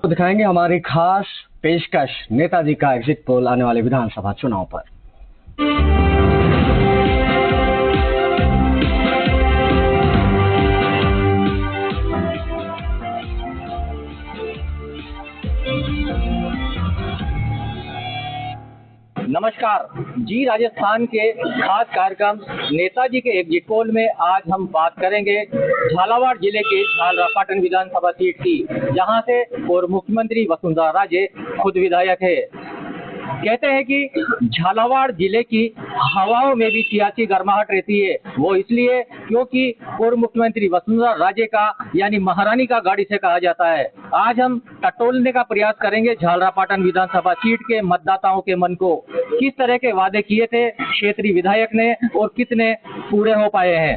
तो दिखाएंगे हमारी खास पेशकश नेताजी का एग्जिट पोल आने वाले विधानसभा चुनाव पर। नमस्कार जी, राजस्थान के खास कार्यक्रम नेताजी के एग्जिट पोल में आज हम बात करेंगे झालावाड़ जिले के झालरापाटन विधानसभा सीट की, जहां से पूर्व मुख्यमंत्री वसुंधरा राजे खुद विधायक है। कहते हैं कि झालावाड़ जिले की हवाओं में भी सियासी गर्माहट रहती है, वो इसलिए क्योंकि पूर्व मुख्यमंत्री वसुंधरा राजे का यानी महारानी का गाड़ी से कहा जाता है। आज हम टटोलने का प्रयास करेंगे झालरापाटन विधानसभा सीट के मतदाताओं के मन को। किस तरह के वादे किए थे क्षेत्रीय विधायक ने और कितने पूरे हो पाए हैं।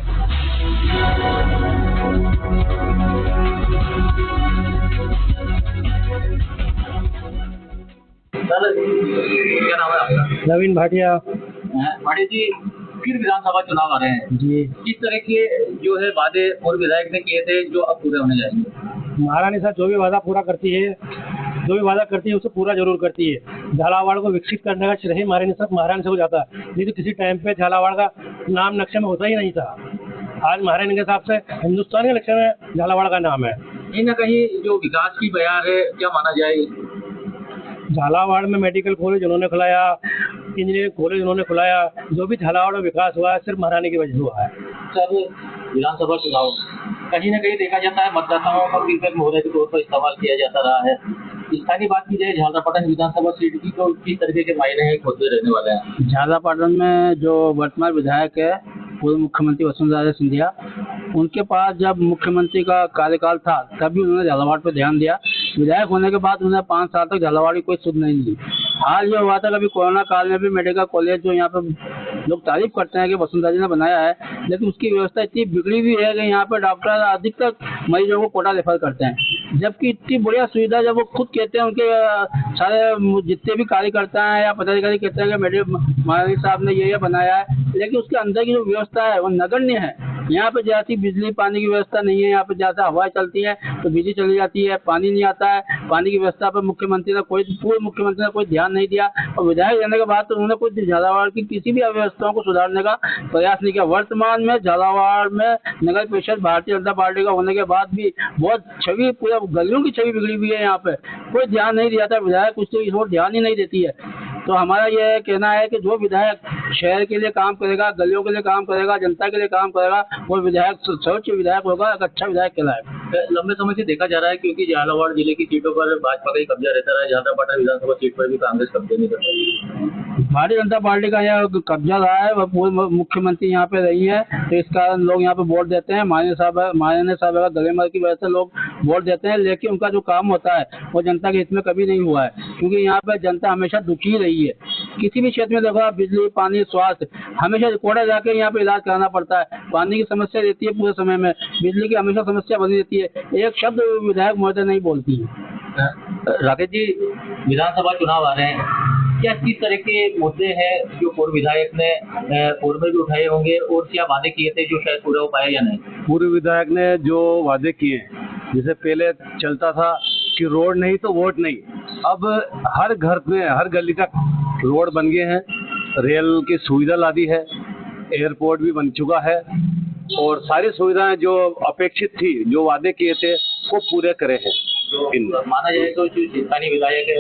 क्या नाम है आपका? नवीन भाटिया। भाटिया जी, फिर विधानसभा चुनाव आ रहे हैं जी। किस तरह के जो है वादे और विधायक ने किए थे जो अब पूरे होने जाएंगे? महारानी साहब जो भी वादा पूरा करती है उसे पूरा जरूर करती है। झालावाड़ को विकसित करने का श्रेय महारानी से हो जाता है, नहीं तो किसी टाइम पे झालावाड़ का नाम नक्शे में होता ही नहीं था। आज महारानी के हिसाब से हिंदुस्तान के नक्शे में झालावाड़ का नाम है। कहीं ना कहीं जो विकास की बयार है, क्या माना जाए? झालावाड़ में मेडिकल कॉलेज उन्होंने खुलाया, इंजीनियरिंग कॉलेज उन्होंने खुलाया, जो भी झालावाड़ में विकास हुआ है सिर्फ महारानी की वजह हुआ है। सर, विधानसभा चुनाव कहीं ना कहीं देखा जाता है मतदाताओं का क्रिकेट महोदय के तौर पर इस्तेमाल किया जाता रहा है। स्थानीय बात की जाए झालरापाटन विधानसभा सीट की, तो किस तरीके के मायने हैं खोजते रहने वाले हैं? झालरापाटन में जो वर्तमान विधायक है पूर्व मुख्यमंत्री वसुंधरा राजे सिंधिया, उनके पास जब मुख्यमंत्री का कार्यकाल था तभी उन्होंने झालावाड़ पर ध्यान दिया। विधायक होने के बाद उन्होंने 5 साल तक झालावाड़ की कोई सुध नहीं ली। हाल ये हुआ था कभी कोरोना काल में भी मेडिकल कॉलेज जो यहाँ पे लोग तारीफ करते हैं कि वसुंधरा जी ने बनाया है, लेकिन उसकी व्यवस्था इतनी बिगड़ी हुई है कि यहाँ पे डॉक्टर अधिकतर मरीजों को कोटा रेफर करते हैं, जबकि इतनी बढ़िया सुविधा जब वो खुद कहते हैं, उनके सारे जितने भी कार्यकर्ता हैं या पदाधिकारी कहते हैं कि महारानी साहब ने ये बनाया है, लेकिन उसके अंदर की जो व्यवस्था है वो नगण्य है। यहाँ पे जैसी बिजली पानी की व्यवस्था नहीं है, यहाँ पे जैसा हवाएं चलती है तो बिजली चली जाती है, पानी नहीं आता है। पानी की व्यवस्था पर पूर्व मुख्यमंत्री ने कोई ध्यान नहीं दिया, और विधायक रहने के बाद तो उन्होंने कोई झालावाड़ की किसी भी अव्यवस्थाओं को सुधारने का प्रयास नहीं किया। वर्तमान में झालावाड़ में नगर परिषद भारतीय जनता पार्टी का होने के बाद भी बहुत छवि, पूरा गलियों की छवि बिगड़ी हुई है। यहाँ पे कोई ध्यान नहीं दिया था, विधायक कुछ तो इस ओर ध्यान ही नहीं देती है। तो हमारा यह कहना है कि जो विधायक शहर के लिए काम करेगा, गलियों के लिए काम करेगा, जनता के लिए काम करेगा, वो विधायक सर्वोच्च विधायक होगा, एक अच्छा विधायक कहलाएगा। लंबे समय से देखा जा रहा है क्योंकि झालावाड़ जिले की सीटों पर भाजपा का ही कब्जा रहता रहा है, झालरापाटन विधानसभा सीट पर भी कांग्रेस कब्जा नहीं कर रही। भारतीय जनता पार्टी का यह कब्जा रहा है, वह पूर्व मुख्यमंत्री यहाँ पे रही है, तो इस कारण लोग यहाँ पे वोट देते हैं। महारानी साहब का गलेमार की वजह से लोग वोट देते हैं, लेकिन उनका जो काम होता है वो जनता के हित में कभी नहीं हुआ है, क्योंकि यहाँ पे जनता हमेशा दुखी रही है। किसी भी क्षेत्र में देखो आप, बिजली, पानी, स्वास्थ्य, हमेशा कोटा जाके यहाँ पे इलाज कराना पड़ता है। पानी की समस्या रहती है पूरे समय में, बिजली की हमेशा समस्या बनी रहती है, एक शब्द विधायक महोदय नहीं बोलती है। राकेश जी, विधानसभा चुनाव आ रहे हैं, क्या किस तरह के मुद्दे हैं जो पूर्व विधायक ने पूर्व में भी उठाए होंगे, और क्या वादे किए थे जो शायद पूरे हो पाए या नहीं? पूर्व विधायक ने जो वादे किए, जैसे पहले चलता था कि रोड नहीं तो वोट नहीं, अब हर घर में हर गली तक रोड बन गए हैं, रेल की सुविधा ला दी है, एयरपोर्ट भी बन चुका है, और सारी सुविधाएं जो अपेक्षित थी, जो वादे किए थे वो पूरे करे हैं। तो माना जाए तो जो स्थानीय विधायक है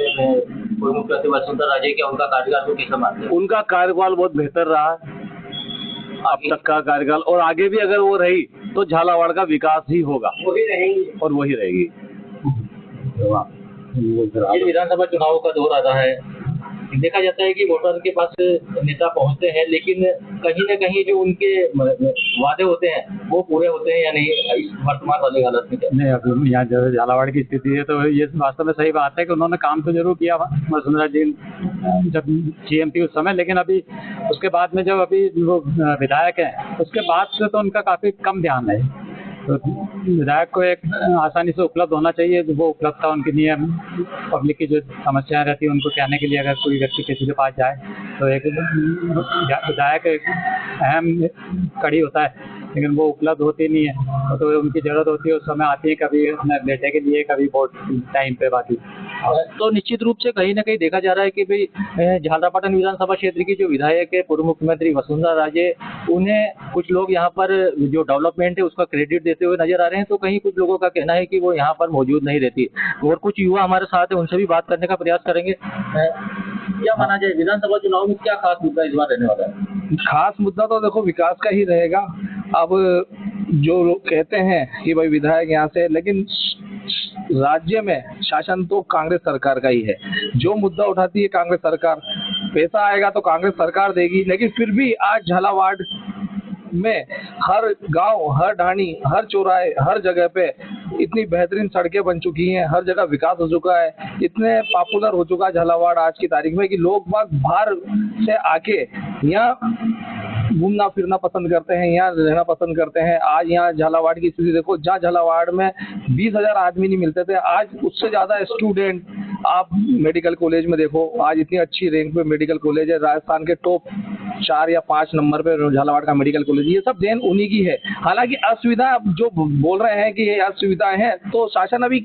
पूर्व मुख्यमंत्री वसुंधरा राजे, क्या उनका कार्यकाल को कैसा मानते हैं? उनका कार्यकाल बहुत बेहतर रहा अब तक का कार्यकाल, और आगे भी अगर वो रही तो झालावाड़ का विकास ही होगा, वही रहेंगी और वही रहेगी। विधानसभा चुनाव का दौर आता है, देखा जाता है कि वोटर के पास नेता पहुंचते हैं, लेकिन कहीं न कहीं जो उनके वादे होते हैं वो पूरे होते हैं या नहीं, इस वर्तमान वाली हालत में? नहीं, अब यहाँ जैसे झालावाड़ की स्थिति है तो ये वास्तव में सही बात है कि उन्होंने काम तो जरूर किया वसुंधरा जी जब CM थी उस समय, लेकिन अभी उसके बाद में जब अभी वो विधायक है उसके बाद से तो उनका काफी कम ध्यान है। तो विधायक को एक आसानी से उपलब्ध होना चाहिए, वो उपलब्धता उनकी नहीं है। पब्लिक की जो समस्याएं रहती है उनको कहने के लिए अगर कोई व्यक्ति किसी के पास जाए तो एक विधायक एक अहम कड़ी होता है लेकिन वो उपलब्ध होती नहीं है। तो उनकी ज़रूरत होती है उस समय आती है, कभी अपने बेटे के लिए, कभी वोट टाइम पे बाकी। तो निश्चित रूप से कहीं न कहीं देखा जा रहा है कि भाई झालरापाटन विधानसभा क्षेत्र की जो विधायक है पूर्व मुख्यमंत्री वसुंधरा राजे, उन्हें कुछ लोग यहाँ पर जो डेवलपमेंट है उसका क्रेडिट देते हुए नजर आ रहे हैं, तो कहीं कुछ लोगों का कहना है कि वो यहाँ पर मौजूद नहीं रहती। और कुछ युवा हमारे साथ है, उनसे भी बात करने का प्रयास करेंगे। क्या माना जाए, विधानसभा चुनाव में क्या खास मुद्दा इस बार रहने वाला है? खास मुद्दा तो देखो विकास का ही रहेगा। अब जो लोग कहते हैं कि भाई विधायक यहाँ से, लेकिन राज्य में शासन तो कांग्रेस सरकार का ही है। जो मुद्दा उठाती है कांग्रेस सरकार, पैसा आएगा तो कांग्रेस सरकार देगी। लेकिन फिर भी आज झालावाड़ में हर गांव, हर ढाणी, हर चौराहे, हर जगह पे इतनी बेहतरीन सड़कें बन चुकी हैं, हर जगह विकास हो चुका है, इतने पॉपुलर हो चुका है झालावाड़ आज की तारीख में कि लोग बाग बाहर से आके यहाँ घूमना फिरना पसंद करते हैं, यहाँ रहना पसंद करते हैं। आज यहाँ झालावाड़ की स्थिति देखो, जहाँ झालावाड़ में 20,000 आदमी नहीं मिलते थे, आज उससे ज्यादा स्टूडेंट आप मेडिकल कॉलेज में देखो। आज इतनी अच्छी रैंक पे मेडिकल कॉलेज है, राजस्थान के टॉप 4 या 5 नंबर पे झालावाड़ का मेडिकल कॉलेज। ये सब देन उन्हीं की है। हालांकि असुविधा जो बोल रहे हैं कि ये असुविधाएं हैं, तो शासन अभी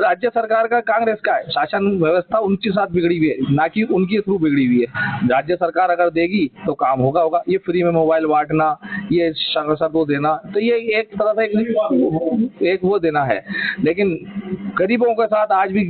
राज्य सरकार का, कांग्रेस का है। शासन व्यवस्था उनके साथ बिगड़ी हुई है, ना कि उनके थ्रू बिगड़ी हुई है। राज्य सरकार अगर देगी तो काम होगा। ये फ्री में मोबाइल बांटना, ये को देना, तो ये एक तरह से एक वो देना है। लेकिन गरीबों के साथ आज भी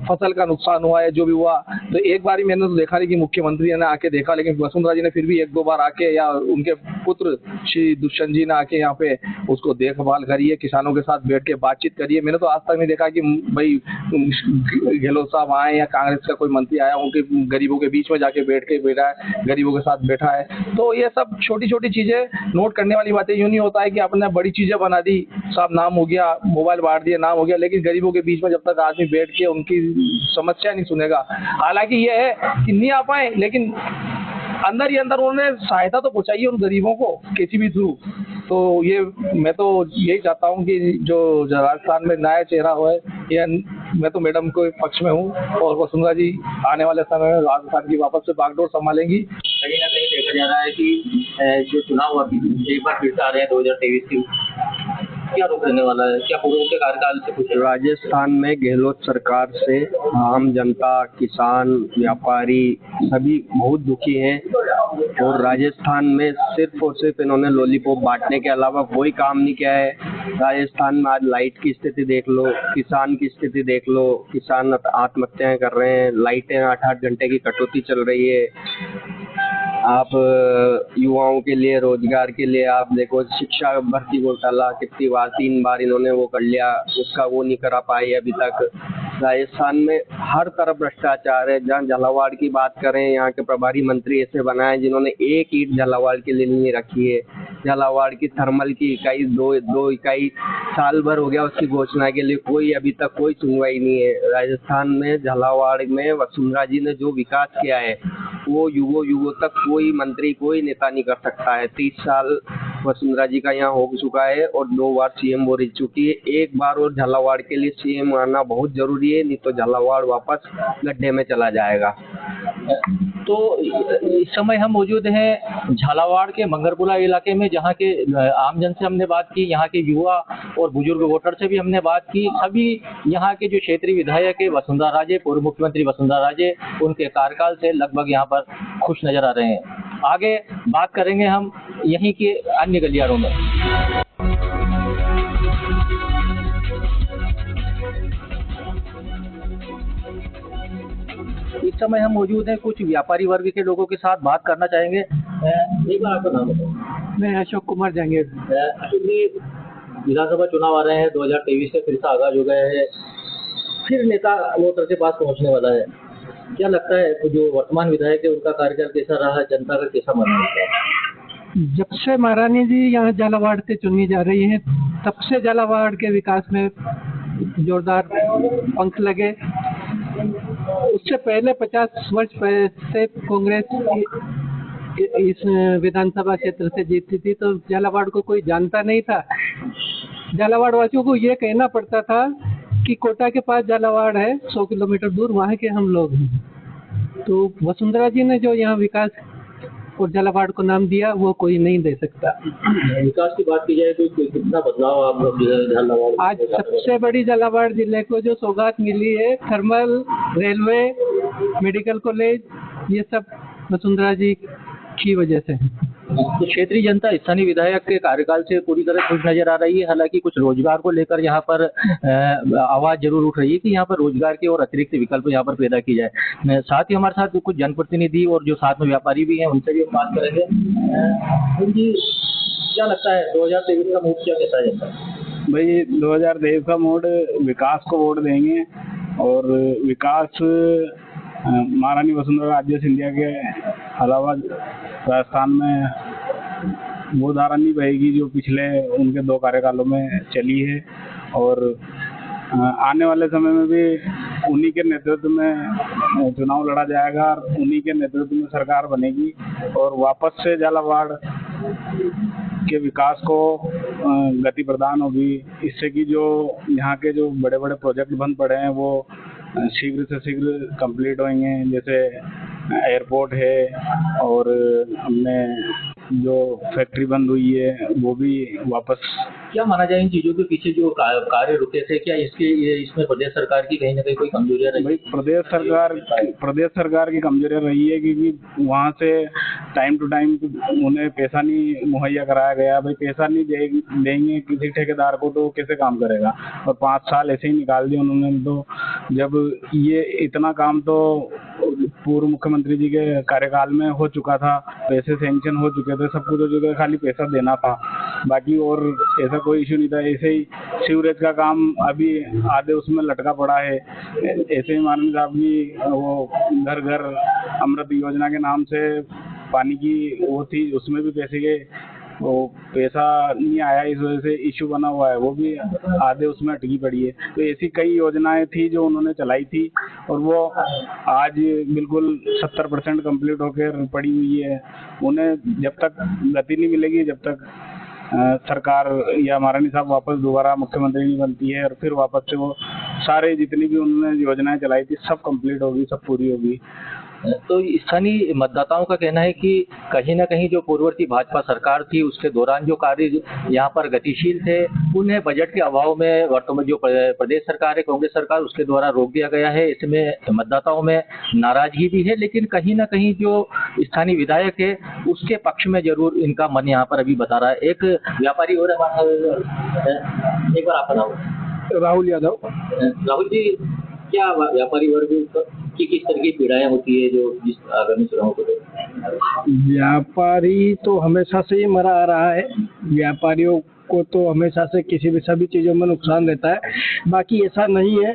फसल का नुकसान हुआ है, जो भी हुआ, तो एक बार ही मैंने तो देखा नहीं कि मुख्यमंत्री ने आके देखा, लेकिन वसुंधरा जी ने फिर भी 1-2 बार आके, या उनके पुत्र श्री दुष्यंत जी ने आके यहाँ पे उसको देखभाल करी है, किसानों के साथ बैठ के बातचीत करी है। मैंने तो आज तक नहीं देखा कि भाई गहलोत साहब आए या कांग्रेस का कोई मंत्री आया उनके गरीबों के बीच में जाके बैठा है, गरीबों के साथ बैठा है। तो ये सब छोटी छोटी चीजें नोट करने वाली बातें। यूँ नहीं होता है कि आपने बड़ी चीजें बना दी, साहब नाम हो गया, मोबाइल बांट दिया, नाम हो गया, लेकिन गरीबों के बीच में जब तक आदमी बैठ के उनकी समस्या नहीं सुनेगा। हालांकि ये है कि नहीं आ पाए, लेकिन अंदर ही अंदर उन्होंने सहायता तो पहुंचाई है उन गरीबों को किसी भी थ्रू। तो ये मैं तो यही चाहता हूँ कि जो राजस्थान में नया चेहरा हो, या मैं तो मैडम के पक्ष में हूँ, और वसुंधरा जी आने वाले समय में राजस्थान की वापस से बागडोर संभालेंगी। कहीं ना कहीं देखा जा रहा है कि जो चुनाव अभी एक बार फिर से आ रहे हैं 2023 की, क्या रुख रहने वाला है? क्या पूर्व के कार्यकाल से कुछ? राजस्थान में गहलोत सरकार से आम जनता, किसान, व्यापारी सभी बहुत दुखी हैं। और राजस्थान में सिर्फ और सिर्फ इन्होंने लॉलीपॉप बांटने के अलावा कोई काम नहीं किया है। राजस्थान में आज लाइट की स्थिति देख लो, किसान की स्थिति देख लो, किसान आत्महत्याएं कर रहे हैं, लाइटें 8-8 घंटे की कटौती चल रही है। आप युवाओं के लिए, रोजगार के लिए आप देखो, शिक्षा भर्ती घोटाला कितनी बार, 3 बार इन्होंने वो कर लिया, उसका वो नहीं करा पाए अभी तक। राजस्थान में हर तरफ भ्रष्टाचार है। जहाँ झालावाड़ की बात करें, यहाँ के प्रभारी मंत्री ऐसे बनाए जिन्होंने एक ईंट झालावाड़ के लिए नहीं रखी है। झालावाड़ की थर्मल की इकाई दो इकाई साल भर हो गया उसकी घोषणा के लिए, कोई अभी तक कोई सुनवाई नहीं है। राजस्थान में झालावाड़ में वसुंधरा जी ने जो विकास किया है वो युगों तक कोई मंत्री, कोई नेता नहीं कर सकता है। 30 साल वसुंधरा जी का यहाँ हो चुका है और 2 बार सीएम वो रह चुकी है। एक बार और झालावाड़ के लिए सीएम आना बहुत जरूरी है, नहीं तो झालावाड़ वापस गड्ढे में चला जाएगा। तो इस समय हम मौजूद हैं झालावाड़ के मंगरपुरा इलाके में, जहाँ के आमजन से हमने बात की, यहाँ के युवा और बुजुर्ग वोटर से भी हमने बात की। सभी यहाँ के जो क्षेत्रीय विधायक है वसुंधरा राजे, पूर्व मुख्यमंत्री वसुंधरा राजे, उनके कार्यकाल से लगभग यहाँ पर खुश नजर आ रहे हैं। आगे बात करेंगे हम यहीं के अन्य गलियारों में। इस समय हम मौजूद हैं कुछ व्यापारी वर्ग के लोगों के साथ बात करना चाहेंगे। एक बार आपका नाम बताओ। मैं अशोक कुमार जहांगीर। अशोक जी, विधानसभा चुनाव आ रहे हैं, 2023 से फिर से आगाज हो गए हैं, फिर नेता वोटर के पास पहुंचने वाला है। क्या लगता है जो वर्तमान विधायक है उनका कार्यकाल कैसा रहा, जनता का कैसा माना जाता है? जब से महारानी जी यहाँ झालावाड़ से चुनी जा रही हैं, तब से झालावाड़ के विकास में जोरदार पंख लगे। उससे पहले 50 वर्ष से कांग्रेस इस विधानसभा क्षेत्र से जीतती थी, तो झालावाड़ को कोई जानता नहीं था। झालावाड़ वासियों को ये कहना पड़ता था कि कोटा के पास झालावाड़ है, 100 किलोमीटर दूर, वहाँ के हम लोग हैं। तो वसुंधरा जी ने जो यहाँ विकास और झालावाड़ को नाम दिया वो कोई नहीं दे सकता। विकास की बात की जाए तो कितना बदलाव आप लोग झालावाड़ आज सबसे बड़ी झालावाड़ जिले को जो सौगात मिली है, थर्मल, रेलवे, मेडिकल कॉलेज, ये सब वसुंधरा जी की वजह से है। तो क्षेत्रीय जनता स्थानीय विधायक के कार्यकाल से पूरी तरह खुश नजर आ रही है। हालांकि कुछ रोजगार को लेकर यहाँ पर आवाज जरूर उठ रही है कि यहाँ पर रोजगार के और अतिरिक्त विकल्प यहाँ पर पैदा की जाए। साथ ही हमारे साथ कुछ जनप्रतिनिधि और जो साथ में व्यापारी भी हैं, उनसे भी हम बात करेंगे। जी, क्या लगता है 2023 का मूड क्या कैसा है? भाई 2023 का मूड विकास को वोट देंगे और विकास महारानी वसुंधरा राजे सिंधिया के अलावा राजस्थान में वो धारा नहीं बहेगी जो पिछले उनके 2 कार्यकालों में चली है। और आने वाले समय में भी उन्हीं के नेतृत्व में चुनाव लड़ा जाएगा और उन्हीं के नेतृत्व में सरकार बनेगी और वापस से झालावाड़ के विकास को गति प्रदान होगी। इससे कि जो यहाँ के जो बड़े बड़े प्रोजेक्ट बंद पड़े हैं वो शीघ्र से शीघ्र कंप्लीट होंगे। जैसे एयरपोर्ट है और हमने जो फैक्ट्री बंद हुई है वो भी वापस। क्या माना जाए इन चीजों के पीछे जो कार्य रुके थे, क्या इसमें प्रदेश सरकार की कहीं ना कहीं कोई कमजोरियां रही? भाई प्रदेश सरकार की कमजोरियां रही है क्योंकि वहाँ से टाइम टू टाइम उन्हें पैसा नहीं मुहैया कराया गया। भाई पैसा नहीं देंगे किसी ठेकेदार को तो कैसे काम करेगा? और 5 साल ऐसे ही निकाल दिए उन्होंने। तो जब ये इतना काम तो पूर्व मुख्यमंत्री जी के कार्यकाल में हो चुका था, पैसे सैंक्शन हो चुके थे, सब कुछ हो चुका, खाली पैसा देना था, बाकी और ऐसा कोई इशू नहीं था। ऐसे ही सीवरेज का काम अभी आधे उसमें लटका पड़ा है। ऐसे ही माननीय साहब की वो घर घर अमृत योजना के नाम से पानी की वो थी, उसमें भी पैसे के वो पैसा नहीं आया, इस वजह से इशू बना हुआ है, वो भी आधे उसमें अटकी पड़ी है। तो ऐसी कई योजनाएं थी जो उन्होंने चलाई थी और वो आज बिल्कुल 70% कंप्लीट होकर पड़ी हुई है। उन्हें जब तक गति नहीं मिलेगी, जब तक सरकार या महारानी साहब वापस दोबारा मुख्यमंत्री नहीं बनती है और फिर वापस से वो सारे जितनी भी उन्होंने योजनाएं चलाई थी सब कंप्लीट होगी, सब पूरी होगी। तो स्थानीय मतदाताओं का कहना है कि कहीं ना कहीं जो पूर्ववर्ती भाजपा सरकार थी उसके दौरान जो कार्य यहाँ पर गतिशील थे उन्हें बजट के अभाव में वर्तमान जो प्रदेश सरकार है कांग्रेस सरकार उसके द्वारा रोक दिया गया है। इसमें मतदाताओं में नाराजगी भी है, लेकिन कहीं ना कहीं जो स्थानीय विधायक है उसके पक्ष में जरूर इनका मन यहाँ पर अभी बता रहा है। एक व्यापारी और एक बार आपका नाम? राहुल यादव। राहुल जी, क्या व्यापारी वर्ग की किस तरह की पीड़ाएं होती है जो जिस आगामी चुनाव को? व्यापारी तो हमेशा से ही मरा आ रहा है। व्यापारियों को तो हमेशा से किसी भी सभी चीज़ों में नुकसान रहता है। बाकी ऐसा नहीं है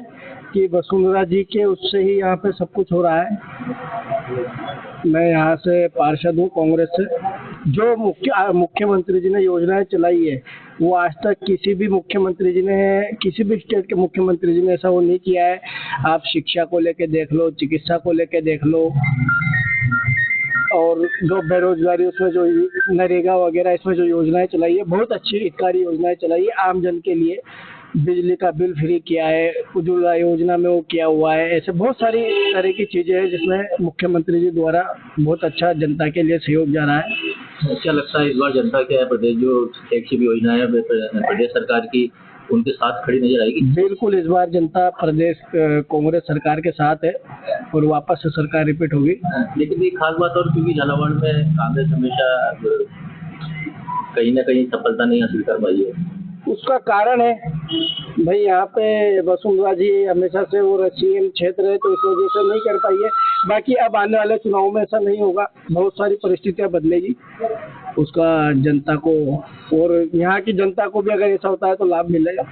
कि वसुंधरा जी के उससे ही यहाँ पे सब कुछ हो रहा है। मैं यहाँ से पार्षद हूँ कांग्रेस से। जो मुख्यमंत्री जी ने योजनाएं चलाई है वो आज तक किसी भी मुख्यमंत्री जी ने, किसी भी स्टेट के मुख्यमंत्री जी ने ऐसा वो नहीं किया है। आप शिक्षा को लेके देख लो, चिकित्सा को लेके देख लो, और जो बेरोजगारी उसमें जो नरेगा वगैरह इसमें जो योजनाएं चलाई है बहुत अच्छी हितकारी योजनाएं चलाई है आम जन के लिए। बिजली का बिल फ्री किया है, उज्ज्वला योजना में वो किया हुआ है। ऐसे बहुत सारी तरह की चीज़ें हैं जिसमें मुख्यमंत्री जी द्वारा बहुत अच्छा जनता के लिए सहयोग जा रहा है। क्या लगता है इस बार जनता क्या है प्रदेश जो टैक्सी भी योजना है प्रदेश सरकार की उनके साथ खड़ी नजर आएगी? बिल्कुल, इस बार जनता प्रदेश कांग्रेस सरकार के साथ है और वापस से सरकार रिपीट होगी। लेकिन एक खास बात और, क्योंकि झालावाड़ में कांग्रेस हमेशा कहीं ना कहीं सफलता नहीं हासिल कर पाई है, उसका कारण है भाई यहाँ पे वसुंधरा जी हमेशा से वो सीएम क्षेत्र है तो इस वजह से नहीं कर पाई है। बाकी अब आने वाले चुनाव में ऐसा नहीं होगा, बहुत सारी परिस्थितियाँ बदलेगी, उसका जनता को और यहाँ की जनता को भी अगर ऐसा होता है तो लाभ मिलेगा।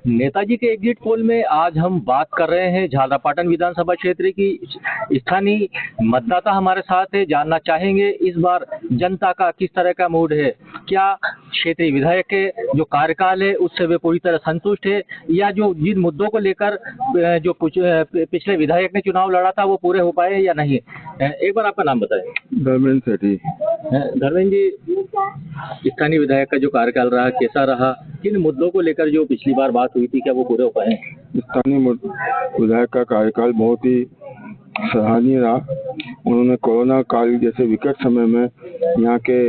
नेताजी के एग्जिट पोल में आज हम बात कर रहे हैं झालरापाटन विधानसभा क्षेत्र की। स्थानीय मतदाता हमारे साथ है, जानना चाहेंगे इस बार जनता का किस तरह का मूड है। क्या क्षेत्रीय विधायक के जो कार्यकाल है उससे वे पूरी तरह संतुष्ट है, या जो जिन मुद्दों को लेकर जो कुछ पिछले विधायक ने चुनाव लड़ा था वो पूरे हो पाए या नहीं? एक बार आपका नाम बताएं। धर्मेंद्र सेठी। धर्मेंद्र जी, स्थानीय विधायक का जो कार्यकाल रहा कैसा रहा? किन मुद्दों को लेकर जो पिछली बार बात हुई थी क्या वो पूरे हो पाए? स्थानीय विधायक का कार्यकाल बहुत ही सराहनीय रहा उन्होंने कोरोना काल जैसे विकट समय में यहाँ के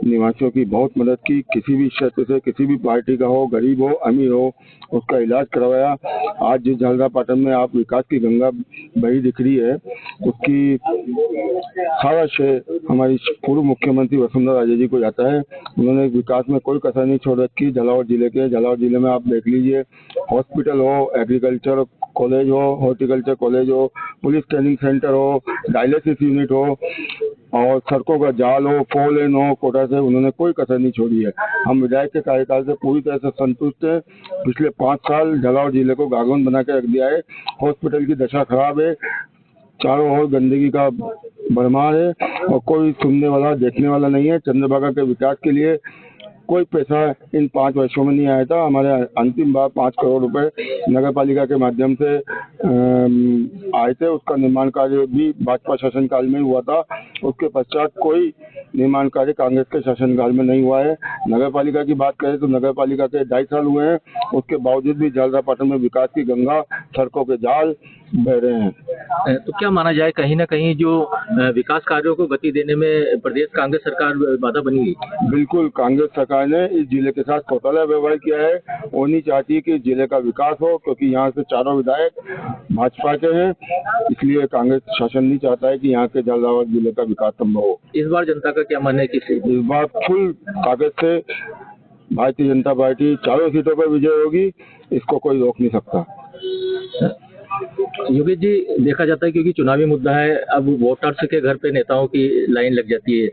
निवासियों की बहुत मदद की। किसी भी क्षेत्र से, किसी भी पार्टी का हो, गरीब हो अमीर हो, उसका इलाज करवाया। आज जिस झालरापाटन में आप विकास की गंगा बही दिख रही है, उसकी सारा श्रेय हमारी पूर्व मुख्यमंत्री वसुंधरा राजे जी को जाता है। उन्होंने विकास में कोई कसर नहीं छोड़ रखी। झालावाड़ जिले में आप देख लीजिए, हॉस्पिटल हो, एग्रीकल्चर कॉलेज हो, हॉर्टिकल्चर कॉलेज हो, पुलिस ट्रेनिंग सेंटर हो, डायलिसिस यूनिट हो और सड़कों का जाल हो, 4 लेन हो, कोटा से उन्होंने कोई कसर नहीं छोड़ी है। हम विधायक के कार्यकाल से पूरी तरह से संतुष्ट हैं। पिछले 5 साल झालावाड़ जिले को गागौन बना के रख दिया है। हॉस्पिटल की दशा खराब है, चारों ओर गंदगी का भरमार है और कोई सुनने वाला देखने वाला नहीं है। चंद्रभागा के विकास के लिए कोई पैसा इन 5 वर्षों में नहीं आया था। हमारे अंतिम बार 5 करोड़ रुपए नगर पालिका के माध्यम से आए थे। उसका निर्माण कार्य भी भाजपा शासनकाल में हुआ था। उसके पश्चात कोई निर्माण कार्य कांग्रेस के शासनकाल में नहीं हुआ है। नगर पालिका की बात करें तो नगर पालिका के 2.5 साल हुए हैं, उसके बावजूद भी झालरापाटन में विकास की गंगा, सड़कों के जाल बह रहे हैं। तो क्या माना जाए, कहीं ना कहीं जो विकास कार्यों को गति देने में प्रदेश कांग्रेस सरकार बाधा बनी हुई? बिल्कुल, कांग्रेस सरकार ने इस जिले के साथ घोटाला व्यवहार किया है। वो नहीं चाहती कि जिले का विकास हो, क्योंकि यहाँ से चारों विधायक भाजपा के हैं, इसलिए कांग्रेस शासन नहीं चाहता है कि यहाँ के झालावाड़ जिले का विकास संभव हो। इस बार जनता का क्या मानना है कि इस बार फुल ताकत से भारतीय जनता पार्टी चारों सीटों पर विजय होगी, इसको कोई रोक नहीं सकता। योगेश जी, देखा जाता है क्योंकि चुनावी मुद्दा है, अब वोटर्स के घर पे नेताओं की लाइन लग जाती है।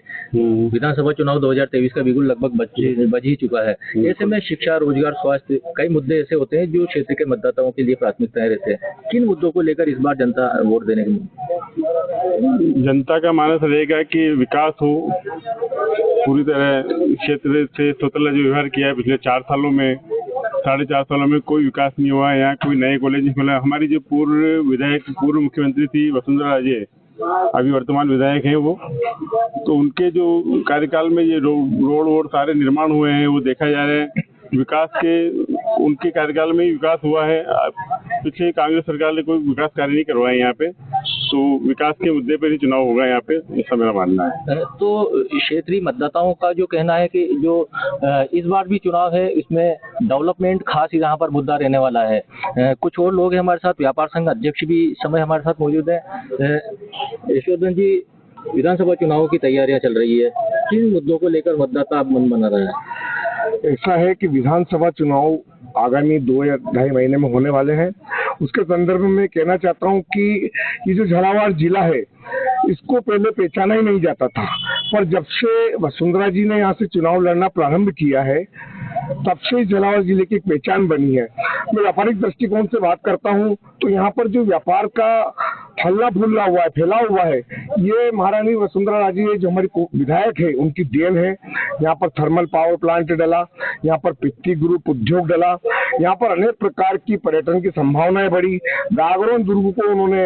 विधानसभा चुनाव 2023 का बिगुल लगभग बज ही चुका है। ऐसे में शिक्षा, रोजगार, स्वास्थ्य, कई मुद्दे ऐसे होते हैं जो क्षेत्र के मतदाताओं के लिए प्राथमिकताएं रहते हैं। किन मुद्दों को लेकर इस बार जनता वोट देने की? जनता का मानस रहेगा कि विकास हो, पूरी तरह क्षेत्र से स्वतंत्र जो व्यवहार किया है पिछले 4 सालों में, 4.5 सालों में कोई विकास नहीं हुआ है। यहाँ कोई नए कॉलेज नहीं खुला। हमारी जो पूर्व मुख्यमंत्री थी वसुंधरा राजे, अभी वर्तमान विधायक हैं वो, तो उनके जो कार्यकाल में ये रोड वोड सारे निर्माण हुए हैं, वो देखा जा रहा है। विकास के उनके कार्यकाल में ही विकास हुआ है। पिछले कांग्रेस सरकार ने कोई विकास कार्य नहीं करवाए यहाँ पे, तो विकास के मुद्दे पर ही चुनाव होगा यहाँ पे, ऐसा मेरा मानना है। तो क्षेत्रीय मतदाताओं का जो कहना है कि जो इस बार भी चुनाव है, इसमें डेवलपमेंट खास यहाँ पर मुद्दा रहने वाला है। कुछ और लोग हैं हमारे साथ, व्यापार संघ अध्यक्ष भी इस समय हमारे साथ मौजूद है। यशोधन जी, विधानसभा चुनाव की तैयारियां चल रही है, किन मुद्दों को लेकर मतदाता अब मन बना रहा है? ऐसा है कि विधानसभा चुनाव आगामी 2 या 2.5 महीने में होने वाले हैं। उसके संदर्भ में कहना चाहता हूं कि ये जो झालावाड़ जिला है, इसको पहले पहचाना ही नहीं जाता था, पर जब से वसुंधरा जी ने यहाँ से चुनाव लड़ना प्रारंभ किया है, तब से झालावाड़ जिले की एक पहचान बनी है। मैं व्यापारिक दृष्टिकोण से बात करता हूँ तो यहाँ पर जो व्यापार का फैला हुआ है, ये महारानी वसुंधरा राजे जो हमारी विधायक है, उनकी देन है। यहाँ पर थर्मल पावर प्लांट डला, यहाँ पर पित्ती ग्रुप उद्योग डला, यहाँ पर अनेक प्रकार की पर्यटन की संभावनाएं बढ़ी। गागरोन दुर्ग को उन्होंने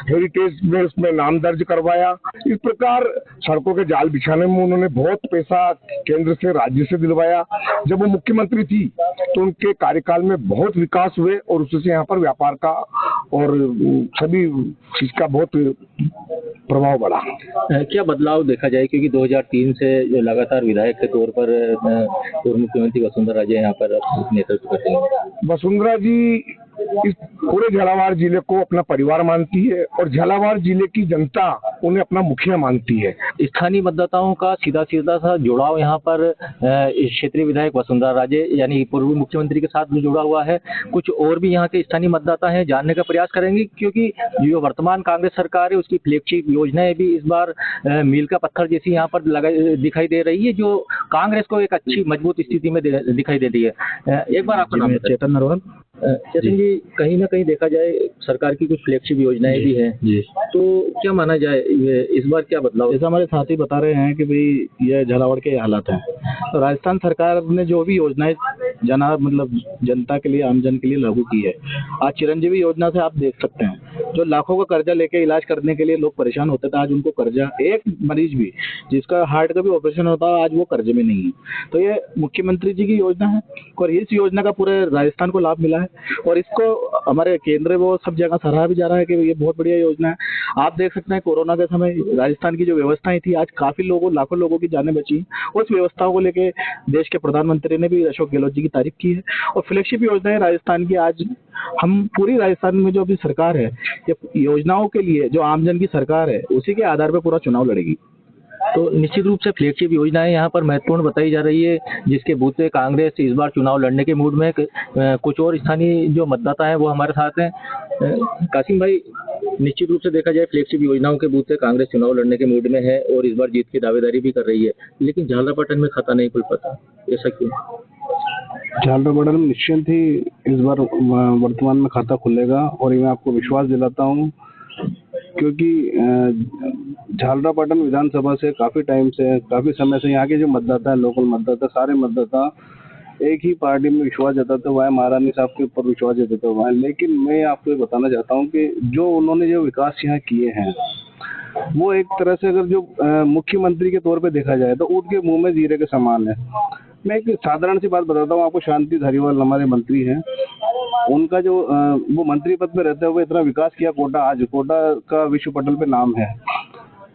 हेरिटेज में उसमें नाम दर्ज करवाया। इस प्रकार सड़कों के जाल बिछाने में उन्होंने बहुत पैसा केंद्र से, राज्य से दिलवाया। जब वो मुख्यमंत्री थी तो उनके कार्यकाल में बहुत विकास हुए और उससे यहाँ पर व्यापार का और सभी चीज का बहुत प्रभाव बढ़ा। क्या बदलाव देखा जाए, क्योंकि 2003 से जो लगातार विधायक के तौर पर पूर्व मुख्यमंत्री वसुंधरा राजे यहाँ पर नेतृत्व करते हैं? वसुंधरा जी इस पूरे झालावाड़ जिले को अपना परिवार मानती है और झालावाड़ जिले की जनता उन्हें अपना मुखिया मानती है। स्थानीय मतदाताओं का सीधा सा जुड़ाव यहाँ पर क्षेत्रीय विधायक वसुंधरा राजे यानी पूर्व मुख्यमंत्री के साथ भी जुड़ा हुआ है। कुछ और भी यहाँ के स्थानीय मतदाता हैं, जानने का प्रयास करेंगे, क्योंकि जो वर्तमान कांग्रेस सरकार है उसकी फ्लैगशिप योजनाएं भी इस बार मील का पत्थर जैसी यहाँ पर दिखाई दे रही है, जो कांग्रेस को एक अच्छी मजबूत स्थिति में दिखाई देती है। एक बार आपका नाम? चेतन नरवाल। चेतन जी, कहीं ना कहीं देखा जाए सरकार की कुछ फ्लैगशिप योजनाएं भी हैं, तो क्या माना जाए इस बार क्या बदलाव? जैसा हमारे साथी बता रहे हैं कि भाई ये झालावाड़ के हालात हैं, तो राजस्थान सरकार ने जो भी योजनाएं जनता के लिए, आमजन के लिए लागू की है, आज चिरंजीवी योजना से आप देख सकते हैं, जो लाखों का कर्जा लेके इलाज करने के लिए लोग परेशान होते थे, आज उनको कर्जा, एक मरीज भी जिसका हार्ट का भी ऑपरेशन होता है आज वो कर्जे में नहीं है। तो ये मुख्यमंत्री जी की योजना है और इस योजना का पूरे राजस्थान को लाभ मिला है और इसको हमारे केंद्र वो सब जगह सराहा भी जा रहा है कि ये बहुत बढ़िया योजना है। आप देख सकते हैं कोरोना के समय राजस्थान की जो व्यवस्थाएं थी, आज काफी लोगों, लाखों लोगों की जानें बची। उस व्यवस्थाओं को लेके देश के प्रधानमंत्री ने भी अशोक गहलोत जी की तारीफ की है। और फ्लैगशिप योजनाएं राजस्थान की, आज हम पूरी राजस्थान में जो अभी सरकार है, ये योजनाओं के लिए जो आमजन की सरकार है, उसी के आधार पर पूरा चुनाव लड़ेगी। तो निश्चित रूप से फ्लैगशिप योजनाएं यहाँ पर महत्वपूर्ण बताई जा रही है, जिसके बूथ पे कांग्रेस इस बार चुनाव लड़ने के मूड में। कुछ और स्थानीय जो मतदाता हैं वो हमारे साथ हैं। कासिम भाई, निश्चित रूप से देखा जाए फ्लैगशिप योजनाओं के बूथ पे कांग्रेस चुनाव लड़ने के मूड में है और इस बार जीत की दावेदारी भी कर रही है, लेकिन झालरापाटन में खाता नहीं खुल पाता, ऐसा क्यों? झालरापाटन में निश्चिंत ही इस बार वर्तमान में खाता खुलेगा और ये मैं आपको विश्वास दिलाता हूँ, क्योंकि झालरापाटन विधानसभा से काफ़ी समय से यहाँ के जो मतदाता हैं, लोकल मतदाता, सारे मतदाता एक ही पार्टी में विश्वास जताते हुए, महारानी साहब के ऊपर विश्वास जताते हुए। लेकिन मैं आपको ये बताना चाहता हूँ कि जो उन्होंने जो विकास यहाँ किए हैं, वो एक तरह से अगर जो मुख्यमंत्री के तौर पे देखा जाए तो ऊँट के मुंह में जीरे के समान है। मैं एक साधारण सी बात बताता हूँ आपको। शांति धारीवाल हमारे मंत्री हैं, उनका जो वो मंत्री पद पे रहते हुए इतना विकास किया, आज कोटा का विश्व पटल पे नाम है।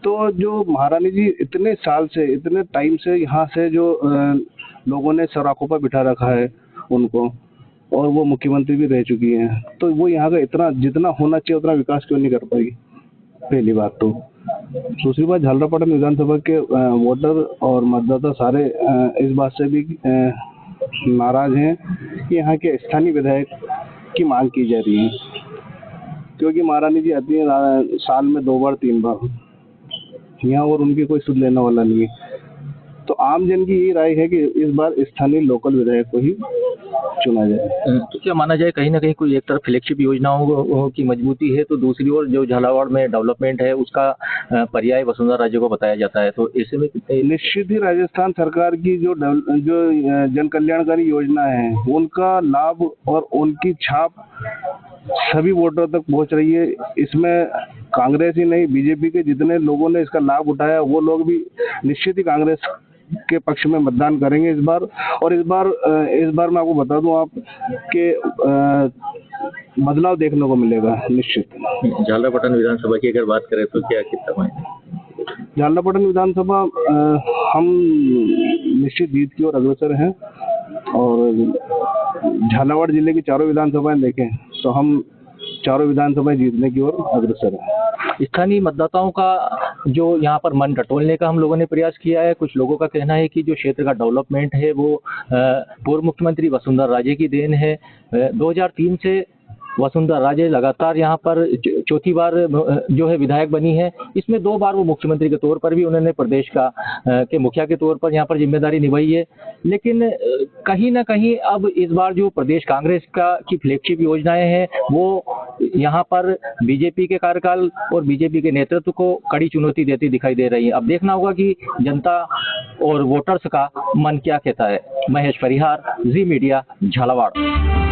तो जो महारानी जी इतने साल से, इतने टाइम से यहाँ से जो लोगों ने सराखों पर बिठा रखा है उनको, और वो मुख्यमंत्री भी रह चुकी हैं, तो वो यहाँ का इतना जितना होना चाहिए उतना विकास क्यों नहीं कर पाई? पहली बात। तो दूसरी बात, झालरापाटन विधानसभा के वोटर और मतदाता सारे इस बात से भी नाराज हैं कि यहाँ के स्थानीय विधायक की मांग की जा रही है, क्योंकि महारानी जी आती है साल में 2 बार 3 बार यहाँ, और उनकी कोई सुध लेने वाला नहीं है। तो आम जन की ये राय है कि इस बार स्थानीय लोकल विधायक को ही चुना जाए। तो क्या माना जाए, कहीं ना कहीं कोई एक तरफ फ्लैगशिप योजनाओं की मजबूती है, तो दूसरी ओर जो झालावाड़ में डेवलपमेंट है उसका पर्याय वसुंधरा राजे को बताया जाता है, तो ऐसे में निश्चित ही राजस्थान सरकार की जो जन कल्याणकारी योजना है, उनका लाभ और उनकी छाप सभी वोटरों तक पहुंच रही है। इसमें कांग्रेस ही नहीं, बीजेपी के जितने लोगों ने इसका लाभ उठाया, वो लोग भी निश्चित ही कांग्रेस के पक्ष में मतदान करेंगे इस बार। और इस बार मैं आपको बता दूं आप कि बदलाव देखने को मिलेगा निश्चित। झालरापाटन विधानसभा की अगर बात करें तो क्या कितना है? झालरापाटन विधानसभा हम निश्चित जीत की ओर अग्रसर हैं, और झालावाड़ जिले की चारों विधानसभाएं देखें तो हम चारों विधानसभाएं जीतने की ओर अग्रसर हैं। स्थानीय मतदाताओं का जो यहाँ पर मन टटोलने का हम लोगों ने प्रयास किया है। कुछ लोगों का कहना है कि जो क्षेत्र का डेवलपमेंट है वो पूर्व मुख्यमंत्री वसुंधरा राजे की देन है। 2003 से वसुंधरा राजे लगातार यहाँ पर चौथी बार जो है विधायक बनी है। इसमें 2 बार वो मुख्यमंत्री के तौर पर भी उन्होंने प्रदेश का के मुखिया के तौर पर यहाँ पर जिम्मेदारी निभाई है। लेकिन कहीं ना कहीं अब इस बार जो प्रदेश कांग्रेस की फ्लैगशिप योजनाएं हैं वो यहाँ पर बीजेपी के कार्यकाल और बीजेपी के नेतृत्व को कड़ी चुनौती देती दिखाई दे रही है। अब देखना होगा कि जनता और वोटर्स का मन क्या कहता है। महेश परिहार, जी मीडिया, झालावाड़।